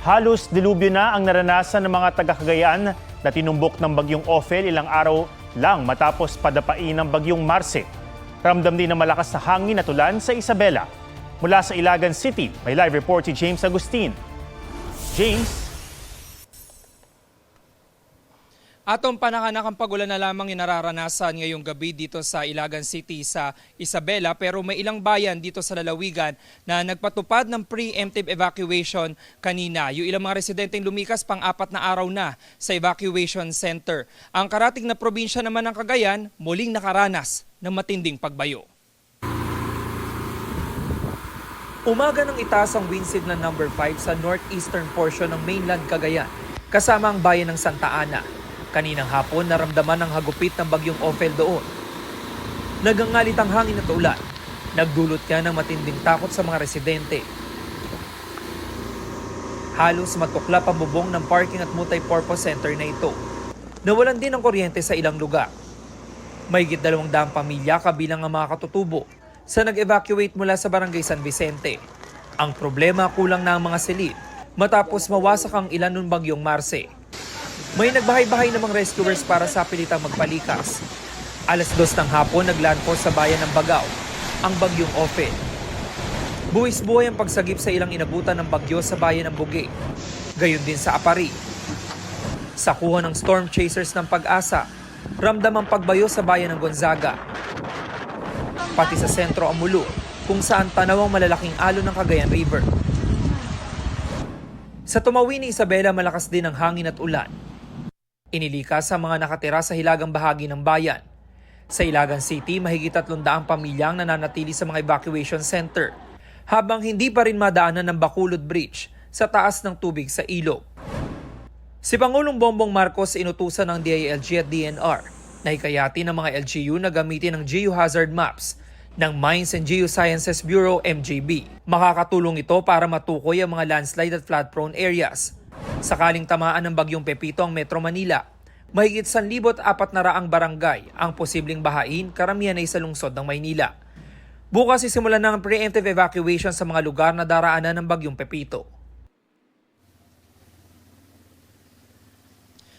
Halos dilubyo na ang naranasan ng mga taga-Cagayan na tinumbok ng bagyong Ophel ilang araw lang matapos padapain ng bagyong Marce. Ramdam din ng malakas na hangin at ulan sa Isabela. Mula sa Ilagan City, may live report si James Agustin. James? Atong panakanakang pagulan na lamang yung nararanasan ngayong gabi dito sa Ilagan City sa Isabela, pero may ilang bayan dito sa lalawigan na nagpatupad ng preemptive evacuation kanina. Yung ilang mga residenteng lumikas pang-4 na araw na sa evacuation center. Ang karating na probinsya naman ng Cagayan muling nakaranas ng matinding pagbayo. Umaga ng itaas ang wind signal number 5 sa northeastern portion ng mainland Cagayan, kasama ang bayan ng Santa Ana. Kaninang hapon, naramdaman ang hagupit ng bagyong Ophel doon. Nagangalit ang hangin at ulan. Nagdulot niya ng matinding takot sa mga residente. Halos matuklap ang bubong ng parking at multi-purpose center na ito. Nawalan din ng kuryente sa ilang lugar. Mahigit 200 pamilya kabilang ang mga katutubo sa nag-evacuate mula sa Barangay San Vicente. Ang problema, kulang na ang mga silid matapos mawasak ang ilan ng bagyong Marce. May nagbahay-bahay namang rescuers para sa pilitang magpalikas. Alas 2 ng hapon, naglandfall sa bayan ng Bagaw ang bagyong Ophel. Buwis-buhay ang pagsagip sa ilang inabutan ng bagyo sa bayan ng Bugey. Gayon din sa Apari. Sa kuha ng storm chasers ng Pag-asa, ramdam ang pagbayo sa bayan ng Gonzaga. Pati sa sentro Amulo, kung saan tanaw ang malalaking alon ng Cagayan River. Sa Tumawini, Isabela, malakas din ang hangin at ulan. Inilikas sa mga nakatira sa hilagang bahagi ng bayan. Sa Ilagan City, mahigit 300 pamilyang nananatili sa mga evacuation center, habang hindi pa rin madaanan ng Bacolod Bridge sa taas ng tubig sa ilog. Si Pangulong Bongbong Marcos inutusan ng DILG at DNR na hikayatin ng mga LGU na gamitin ang geohazard maps ng Mines and Geosciences Bureau MGB. Makakatulong ito para matukoy ang mga landslide at flood-prone areas. Sakaling tamaan ng bagyong Pepito ang Metro Manila, mahigit 1,400 barangay ang posibleng bahain, karamihan ay sa lungsod ng Maynila. Bukas sisimulan ng preemptive evacuation sa mga lugar na daraanan ng bagyong Pepito.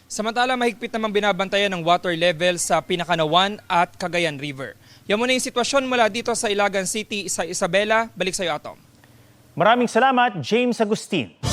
Samantala, mahigpit namang binabantayan ng water level sa Pinakanawan at Cagayan River. Yan muna yung sitwasyon mula dito sa Ilagan City, sa Isabela. Balik sa iyo, Atom. Maraming salamat, James Agustin.